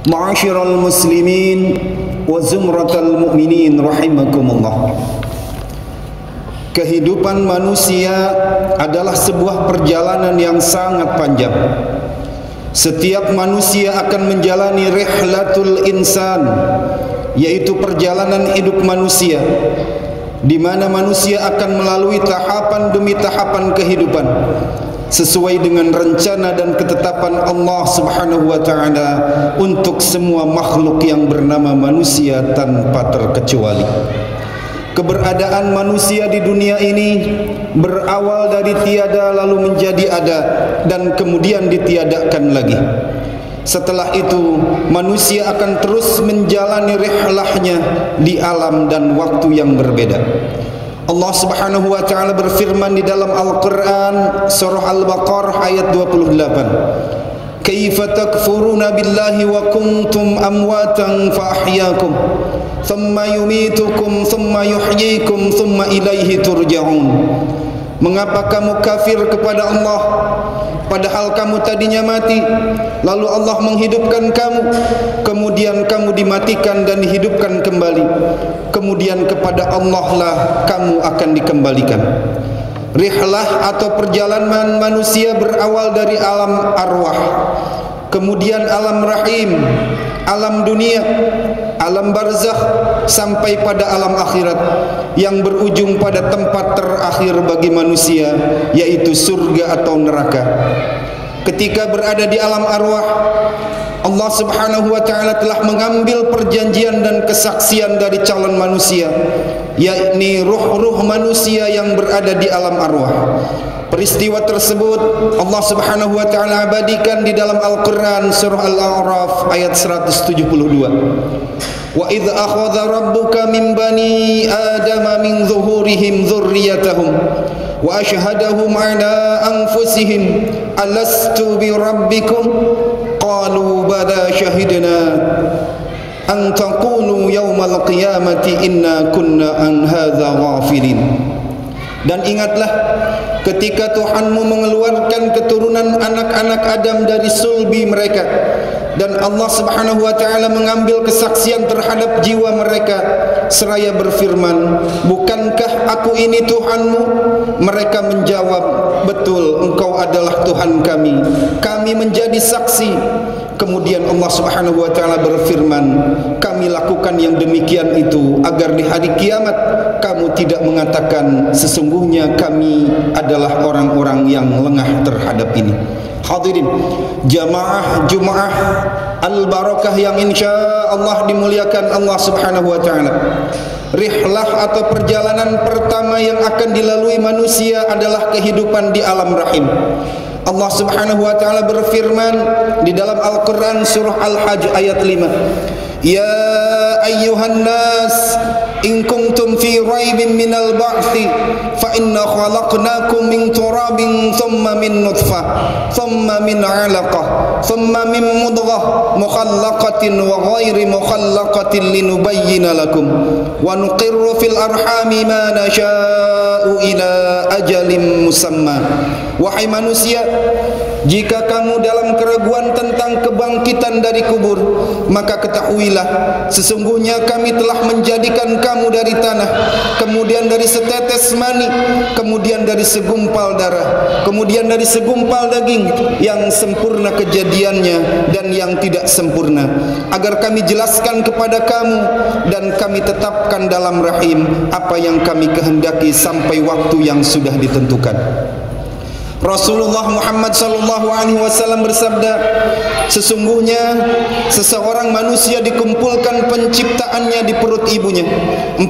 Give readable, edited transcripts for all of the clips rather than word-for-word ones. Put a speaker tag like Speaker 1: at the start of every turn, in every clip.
Speaker 1: Ma'asyiral muslimin wa zumratal mu'minin rahimakumullah. Kehidupan manusia adalah sebuah perjalanan yang sangat panjang. Setiap manusia akan menjalani rihlatul insan, yaitu perjalanan hidup manusia, di mana manusia akan melalui tahapan demi tahapan kehidupan sesuai dengan rencana dan ketetapan Allah Subhanahu wa taala untuk semua makhluk yang bernama manusia tanpa terkecuali. Keberadaan manusia di dunia ini berawal dari tiada lalu menjadi ada dan kemudian ditiadakan lagi. Setelah itu manusia akan terus menjalani rihlahnya di alam dan waktu yang berbeda. Allah Subhanahu wa taala berfirman di dalam Al-Qur'an surah Al-Baqarah ayat 28. Kaifa takfuruna billahi wa kuntum amwatan fa ahyaakum thumma yumitukum thumma yuhyikum thumma ilaihi turja'un. Mengapa kamu kafir kepada Allah padahal kamu tadinya mati, lalu Allah menghidupkan kamu, kemudian kamu dimatikan dan dihidupkan kembali, kemudian kepada Allah lah kamu akan dikembalikan. Rihlah atau perjalanan manusia berawal dari alam arwah, kemudian alam rahim, alam dunia, alam barzakh, sampai pada alam akhirat yang berujung pada tempat terakhir bagi manusia, yaitu surga atau neraka. Ketika berada di alam arwah, Allah Subhanahu wa taala telah mengambil perjanjian dan kesaksian dari calon manusia, yakni ruh-ruh manusia yang berada di alam arwah. Peristiwa tersebut Allah Subhanahu wa taala abadikan di dalam Al-Qur'an surah Al-A'raf ayat 172. Wa idh akhadha rabbuka min bani adama min zuhurihim dzurriyyatahum wa ashhadahum ala anfusihim alastu bi rabbikum qalu bala shahidna an taqulu yawmal qiyamati inna kunna an hadza ghafilin. Dan ingatlah ketika Tuhanmu mengeluarkan keturunan anak-anak Adam dari sulbi mereka, dan Allah Subhanahu wa taala mengambil kesaksian terhadap jiwa mereka seraya berfirman, bukankah aku ini Tuhanmu? Mereka menjawab, betul, engkau adalah Tuhan kami, kami menjadi saksi. Kemudian Allah Subhanahu wa taala berfirman, kami lakukan yang demikian itu agar di hari kiamat kamu tidak mengatakan sesungguhnya kami adalah orang-orang yang lengah terhadap ini. Hadirin jamaah Jumaah Al-Barakah yang insya Allah dimuliakan Allah Subhanahu wa taala. Rihlah atau perjalanan pertama yang akan dilalui manusia adalah kehidupan di alam rahim. Allah Subhanahu wa taala berfirman di dalam Al-Qur'an surah Al-Hajj ayat 5. Ya ayyuhan nas in kuntum fi raibin minal ba'thi fa inna khalaqnakum min turabin thumma min nutfah thumma min 'alaqah thumma min mudghah mukhallaqatin wa ghairi mukhallaqatin linubayyana lakum wa nuqirru fil arhami ma nasha'u ila ajalin musamma. Wahai manusia, jika kamu dalam keraguan tentang kebangkitan dari kubur, maka ketahuilah sesungguhnya kami telah menjadikan kamu dari tanah, kemudian dari setetes mani, kemudian dari segumpal darah, kemudian dari segumpal daging, yang sempurna kejadiannya dan yang tidak sempurna, agar kami jelaskan kepada kamu dan kami tetapkan dalam rahim apa yang kami kehendaki sampai waktu yang sudah ditentukan. Rasulullah Muhammad sallallahu alaihi wasallam bersabda, sesungguhnya seseorang manusia dikumpulkan penciptaannya di perut ibunya 40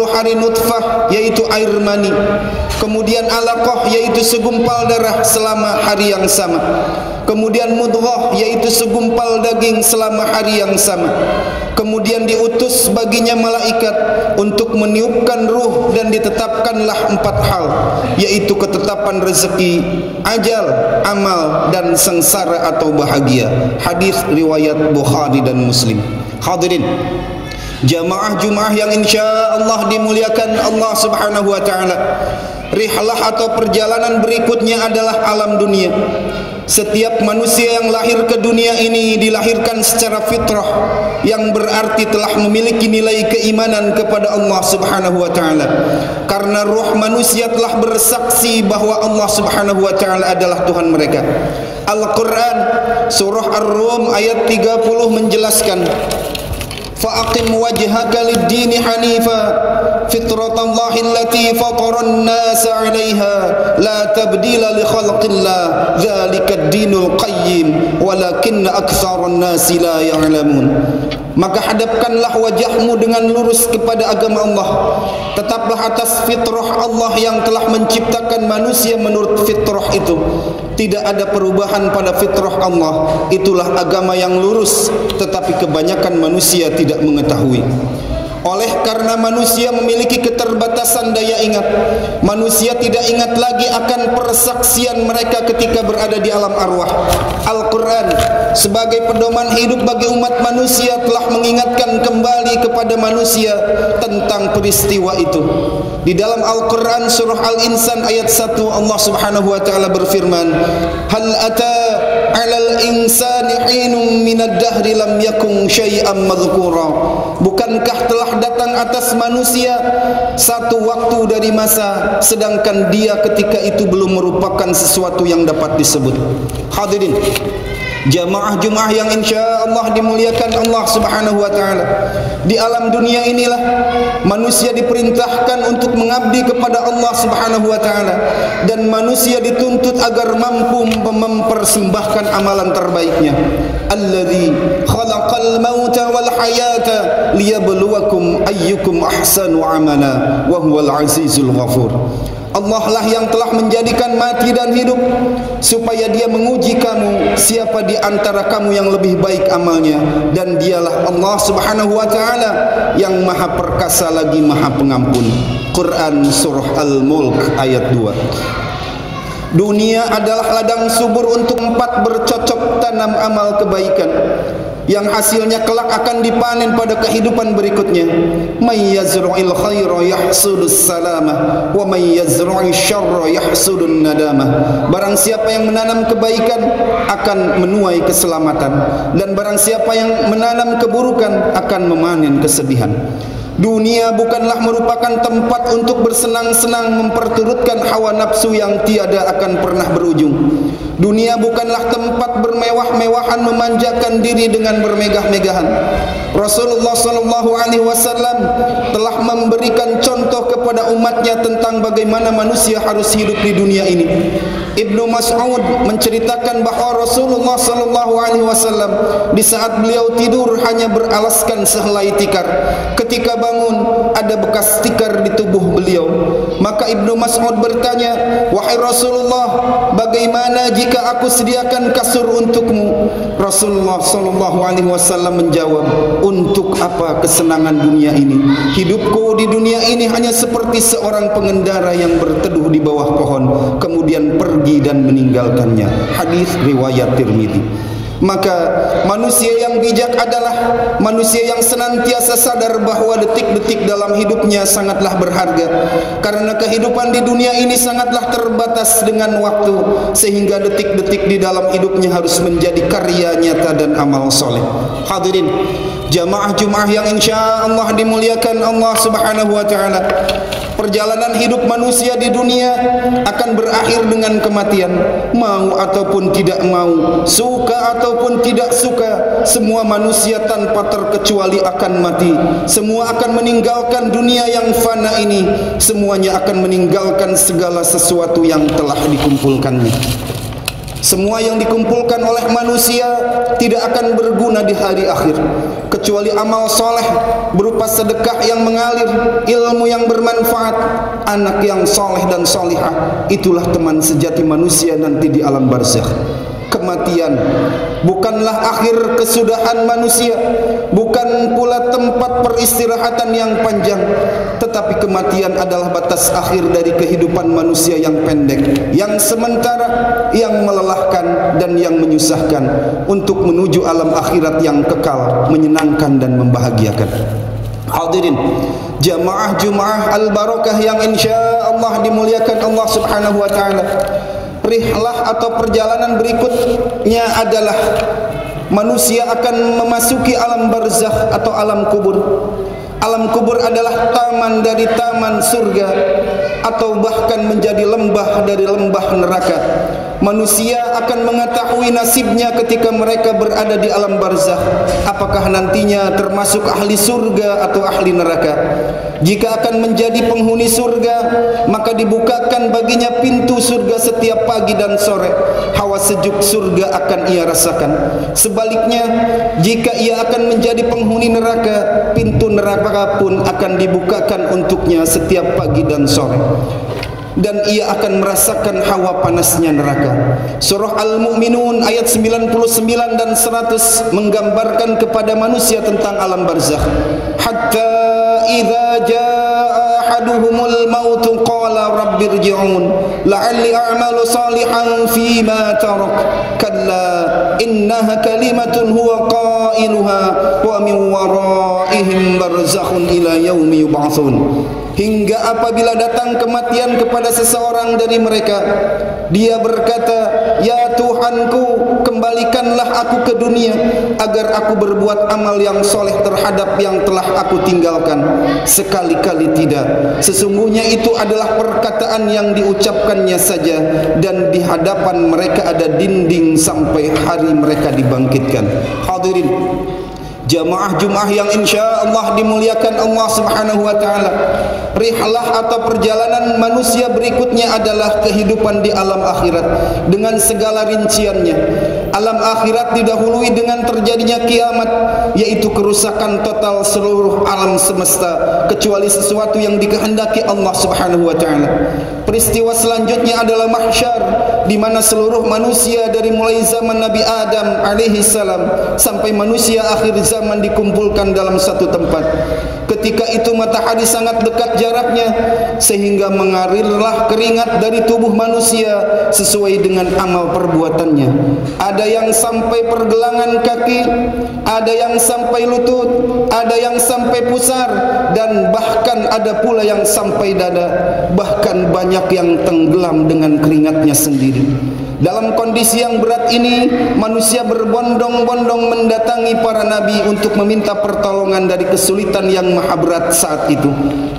Speaker 1: hari nutfah yaitu air mani, kemudian alaqah yaitu segumpal darah selama hari yang sama, kemudian mudghah yaitu segumpal daging selama hari yang sama, kemudian diutus baginya malaikat untuk meniupkan ruh dan ditetapkanlah 4 hal, yaitu ketetapan rezeki, ajal, amal, dan sengsara atau bahagia. Hadis riwayat Bukhari dan Muslim. Hadirin jamaah Jumaah yang insya Allah dimuliakan Allah Subhanahu wa taala. Rihlah atau perjalanan berikutnya adalah alam dunia. Setiap manusia yang lahir ke dunia ini dilahirkan secara fitrah, yang berarti telah memiliki nilai keimanan kepada Allah Subhanahu wa taala. Karena roh manusia telah bersaksi bahwa Allah Subhanahu wa taala adalah Tuhan mereka. Al-Quran surah Ar-Rum ayat 30 menjelaskan, fa'aqim wajhaka lid-dini hanifa fitratallahi allati fataran nasa 'alaiha la tabdila li khalqillah dzalika ad-dinul qayyim walakinna aktsaran nasi la ya'lamun. Maka hadapkanlah wajahmu dengan lurus kepada agama Allah, tetaplah atas fitrah Allah yang telah menciptakan manusia menurut fitrah itu. Tidak ada perubahan pada fitrah Allah. Itulah agama yang lurus, tetapi kebanyakan manusia tidak mengetahui. Oleh karena manusia memiliki keterbatasan daya ingat, manusia tidak ingat lagi akan persaksian mereka ketika berada di alam arwah. Al-Quran sebagai pedoman hidup bagi umat manusia telah mengingatkan kembali kepada manusia tentang peristiwa itu. Di dalam Al-Quran surah Al-Insan ayat 1 Allah Subhanahu wa taala berfirman, hal ata 'alal insani hinum minad dahri lam yakun syai'an madhkura. Bukankah telah datang atas manusia satu waktu dari masa, sedangkan dia ketika itu belum merupakan sesuatu yang dapat disebut. Hadirin jamaah Jumat yang insyaallah dimuliakan Allah Subhanahu wa taala. Di alam dunia inilah manusia diperintahkan untuk mengabdi kepada Allah Subhanahu wa taala, dan manusia dituntut agar mampu mempersembahkan amalan terbaiknya. Alladzi khalaqal mauta wal hayata liyabluwakum ayyukum ahsanu amala wa huwal azizul ghafur. Allah lah yang telah menjadikan mati dan hidup supaya Dia menguji kamu siapa di antara kamu yang lebih baik amalnya, dan Dialah Allah Subhanahu wa taala yang Maha Perkasa lagi Maha Pengampun. Quran surah Al-Mulk ayat 2. Dunia adalah ladang subur untuk tempat bercocok tanam amal kebaikan yang hasilnya kelak akan dipanen pada kehidupan berikutnya. May yazra'il khaira yahsudus salamah wa may yazra'il syarra yahsudun nadamah. Barang siapa yang menanam kebaikan akan menuai keselamatan, dan barang siapa yang menanam keburukan akan memanen kesedihan. Dunia bukanlah merupakan tempat untuk bersenang-senang memperturutkan hawa nafsu yang tiada akan pernah berujung. Dunia bukanlah tempat bermewah-mewahan memanjakan diri dengan bermegah-megahan. Rasulullah sallallahu alaihi wasallam telah memberikan contoh kepada umatnya tentang bagaimana manusia harus hidup di dunia ini. Ibnu Mas'ud menceritakan bahawa Rasulullah sallallahu alaihi wasallam di saat beliau tidur hanya beralaskan sehelai tikar. Ketika bangun ada bekas tikar di tubuh beliau. Maka Ibnu Mas'ud bertanya, "Wahai Rasulullah, bagaimana jika aku sediakan kasur untukmu?" Rasulullah sallallahu alaihi wasallam menjawab, "Untuk apa kesenangan dunia ini? Hidupku di dunia ini hanya seperti seorang pengendara yang berteduh di bawah pohon kemudian pergi dan meninggalkannya." Hadis riwayat Tirmidzi. Maka manusia yang bijak adalah manusia yang senantiasa sadar bahawa detik-detik dalam hidupnya sangatlah berharga, karena kehidupan di dunia ini sangatlah terbatas dengan waktu, sehingga detik-detik di dalam hidupnya harus menjadi karya nyata dan amal soleh. Hadirin jamaah Jumat yang insyaallah dimuliakan Allah Subhanahu wa taala. Perjalanan hidup manusia di dunia akan berakhir dengan kematian. Mau ataupun tidak mau, suka ataupun tidak suka, semua manusia tanpa terkecuali akan mati. Semua akan meninggalkan dunia yang fana ini. Semuanya akan meninggalkan segala sesuatu yang telah dikumpulkannya. Semua yang dikumpulkan oleh manusia tidak akan berguna di hari akhir, kecuali amal soleh berupa sedekah yang mengalir, ilmu yang bermanfaat, anak yang soleh dan solihah. Itulah teman sejati manusia nanti di alam barzakh. Kematian bukanlah akhir kesudahan manusia, bukan pula tempat peristirahatan yang panjang, tetapi kematian adalah batas akhir dari kehidupan manusia yang pendek, yang sementara, yang melelahkan dan yang menyusahkan, untuk menuju alam akhirat yang kekal, menyenangkan dan membahagiakan. Hadirin jamaah Jumat al-Barakah yang insyaallah dimuliakan Allah Subhanahu wa taala. Rihlah atau perjalanan berikutnya adalah manusia akan memasuki alam barzakh atau alam kubur. Alam kubur adalah taman dari taman surga atau bahkan menjadi lembah dari lembah neraka. Manusia akan mengetahui nasibnya ketika mereka berada di alam barzakh, apakah nantinya termasuk ahli surga atau ahli neraka. Jika akan menjadi penghuni surga, maka dibukakan baginya pintu surga setiap pagi dan sore. Hawa sejuk surga akan ia rasakan. Sebaliknya, jika ia akan menjadi penghuni neraka, pintu neraka pun akan dibukakan untuknya setiap pagi dan sore, dan ia akan merasakan hawa panasnya neraka. Surah Al-Mu'minun ayat 99 dan 100 menggambarkan kepada manusia tentang alam barzakh. Hatta idza jaa ahaduhumul maut qala rabbirji'un la'alli a'malu salihan fima tarak kalla innaha kalimatun huwa qailuha wa min waraihim barzakhun ila yaumi yub'atsun. Hingga apabila datang kematian kepada seseorang dari mereka, dia berkata, "Ya Tuhanku, kembalikanlah aku ke dunia agar aku berbuat amal yang soleh terhadap yang telah aku tinggalkan." Sekali-kali tidak. Sesungguhnya itu adalah perkataan yang diucapkannya saja, dan di hadapan mereka ada dinding sampai hari mereka dibangkitkan. Hadirin jamaah Jumat yang insya Allah dimuliakan Allah Subhanahu wa taala. Rihlah atau perjalanan manusia berikutnya adalah kehidupan di alam akhirat dengan segala rinciannya. Alam akhirat didahului dengan terjadinya kiamat, yaitu kerusakan total seluruh alam semesta kecuali sesuatu yang dikehendaki Allah Subhanahu wa taala. Peristiwa selanjutnya adalah mahsyar, di mana seluruh manusia dari mulai zaman Nabi Adam alaihi salam sampai manusia akhir zaman dikumpulkan dalam satu tempat. Ketika itu matahari sangat dekat jaraknya, sehingga mengalirlah keringat dari tubuh manusia sesuai dengan amal perbuatannya. Ada yang sampai pergelangan kaki, ada yang sampai lutut, ada yang sampai pusar, dan bahkan ada pula yang sampai dada. Bahkan banyak yang tenggelam dengan keringatnya sendiri. Dalam kondisi yang berat ini, manusia berbondong-bondong mendatangi para nabi untuk meminta pertolongan dari kesulitan yang maha berat saat itu.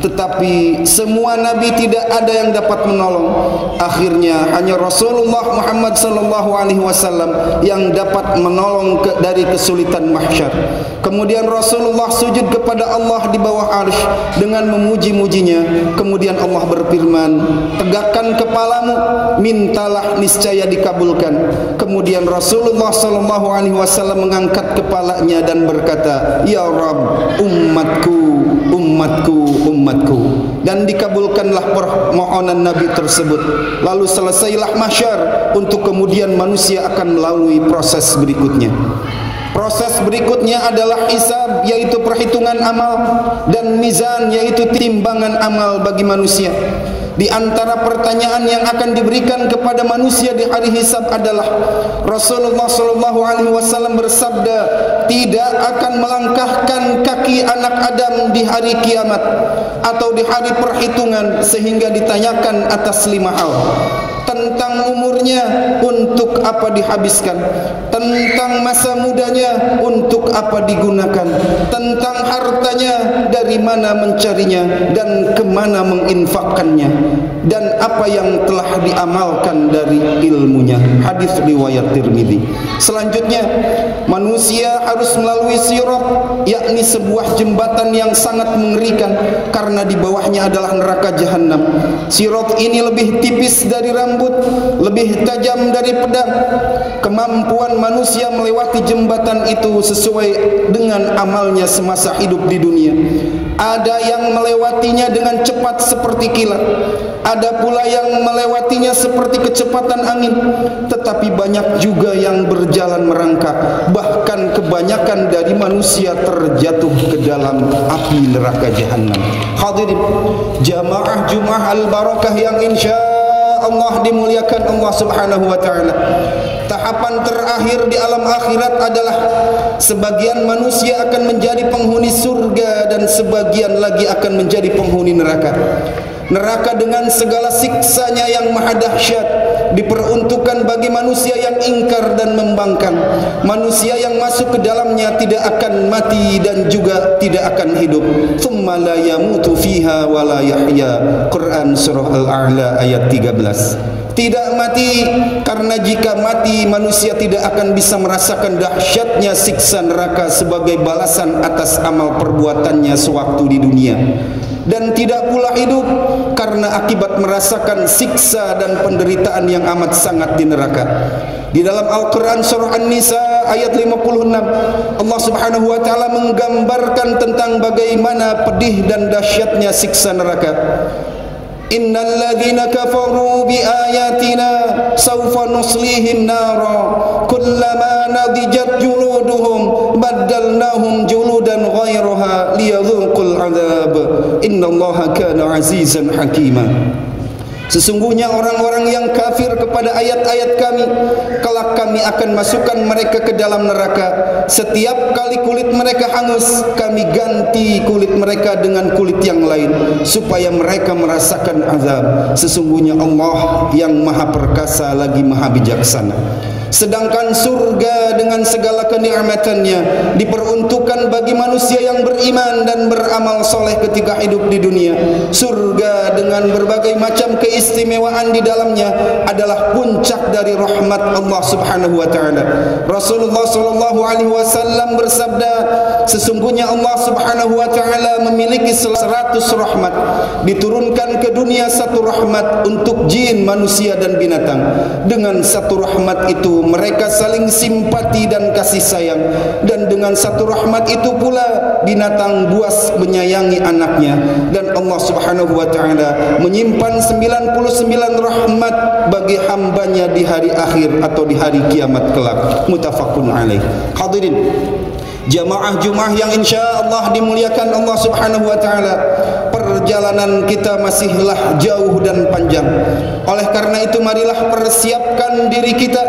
Speaker 1: Tetapi semua nabi tidak ada yang dapat menolong. Akhirnya hanya Rasulullah Muhammad sallallahu alaihi wasallam yang dapat menolong dari kesulitan mahsyar. Kemudian Rasulullah sujud kepada Allah di bawah arsy dengan memuji-mujinya. Kemudian Allah berfirman, "Tegakkan kepalamu, mintalah niscaya dikabulkan." Kemudian Rasulullah sallallahu alaihi wasallam mengangkat kepalanya dan berkata, "Ya Rabb, umatku, umatku, umatku." Dan dikabulkanlah permohonan Nabi tersebut. Lalu selesailah mahsyar, untuk kemudian manusia akan melalui proses berikutnya. Proses berikutnya adalah hisab, yaitu perhitungan amal, dan mizan, yaitu timbangan amal bagi manusia. Di antara pertanyaan yang akan diberikan kepada manusia di hari hisab adalah, Rasulullah SAW bersabda, tidak akan melangkahkan kaki anak Adam di hari kiamat atau di hari perhitungan sehingga ditanyakan atas 5 hal. Tentang umurnya, untuk apa dihabiskan. Tentang masa mudanya, untuk apa digunakan. Tentang hartanya, dari mana mencarinya dan kemana menginfakkannya. Dan apa yang telah diamalkan dari ilmunya. Hadis riwayat Tirmidzi. Selanjutnya, manusia harus melalui sirat, yakni sebuah jembatan yang sangat mengerikan karena di bawahnya adalah neraka jahanam. Sirat ini lebih tipis dari rambut, lebih tajam dari pedang. Kemampuan manusia melewati jembatan itu sesuai dengan amalnya semasa hidup di dunia. Ada yang melewatinya dengan cepat seperti kilat, ada pula yang melewatinya seperti kecepatan angin. Tetapi banyak juga yang berjalan merangkak. Bahkan kebanyakan dari manusia terjatuh ke dalam api neraka jahanam. Hadirin jamaah Jumat al-Barakah yang insya Allah dimuliakan Allah Subhanahu wa taala. Tahapan terakhir di alam akhirat adalah sebagian manusia akan menjadi penghuni surga dan sebagian lagi akan menjadi penghuni neraka. Neraka dengan segala siksanya yang maha dahsyat diperuntukkan bagi manusia yang ingkar dan membangkang. Manusia yang masuk ke dalamnya tidak akan mati dan juga tidak akan hidup. Tsumma la yamutu fiha wa la yahya. Quran surah Al-A'la ayat 13. Tidak mati, karena jika mati manusia tidak akan bisa merasakan dahsyatnya siksa neraka sebagai balasan atas amal perbuatannya sewaktu di dunia. Dan tidak pula hidup karena akibat merasakan siksa dan penderitaan yang amat sangat di neraka. Di dalam Al-Quran surah An-Nisa ayat 56, Allah subhanahu wa ta'ala menggambarkan tentang bagaimana pedih dan dahsyatnya siksa neraka. Innal ladzina kafaru bi ayatina sawfa nuslihim nara kullama nadijat juluduhum baddalnahum juludan ghairaha liyadhuqul adzab innallaha kana azizan hakima. Sesungguhnya orang-orang yang kafir kepada ayat-ayat kami, kelak kami akan masukkan mereka ke dalam neraka. Setiap kali kulit mereka hangus, kami ganti kulit mereka dengan kulit yang lain, supaya mereka merasakan azab. Sesungguhnya Allah yang maha perkasa lagi maha bijaksana. Sedangkan surga dengan segala kenikmatannya diperuntukkan bagi manusia yang beriman dan beramal soleh ketika hidup di dunia. Surga dengan berbagai macam keistimewaan di dalamnya adalah puncak dari rahmat Allah Subhanahu wa taala. Rasulullah sallallahu alaihi wasallam bersabda, sesungguhnya Allah Subhanahu wa taala memiliki 100 rahmat. Diturunkan ke dunia satu rahmat untuk jin, manusia dan binatang. Dengan satu rahmat itu mereka saling simpati dan kasih sayang, dan dengan satu rahmat itu pula binatang buas menyayangi anaknya. Dan Allah Subhanahu wa taala menyimpan 99 rahmat bagi hambanya di hari akhir atau di hari kiamat kelak. Muttafaqun alaih. Hadirin jamaah Jumat yang insyaallah dimuliakan Allah Subhanahu wa taala, perjalanan kita masihlah jauh dan panjang. Oleh karena itu marilah persiapkan diri kita,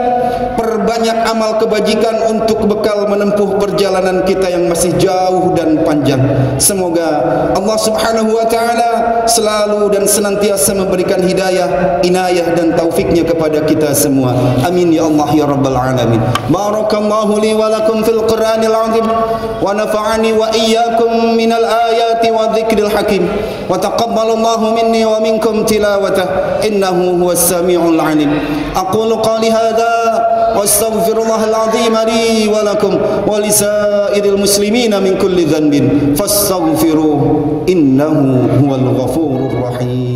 Speaker 1: perbanyak amal kebajikan untuk bekal menempuh perjalanan kita yang masih jauh dan panjang. Semoga Allah Subhanahu wa taala selalu dan senantiasa memberikan hidayah, inayah dan taufiknya kepada kita semua. Amin ya Allah ya rabbal alamin. Barakallahu li wa lakum fil Qur'anil azim wa nafa'ani wa iyyakum minal ayati wa dzikril hakim wa taqabbalallahu minni wa minkum tilawatah innahu huwas samiul alim. Aqulu qali hadza wastaghfirullahal azim li wa lakum wa lisairil muslimina min kulli dhanbin fastaghfiruhu innahu huwal ghafurur rahim.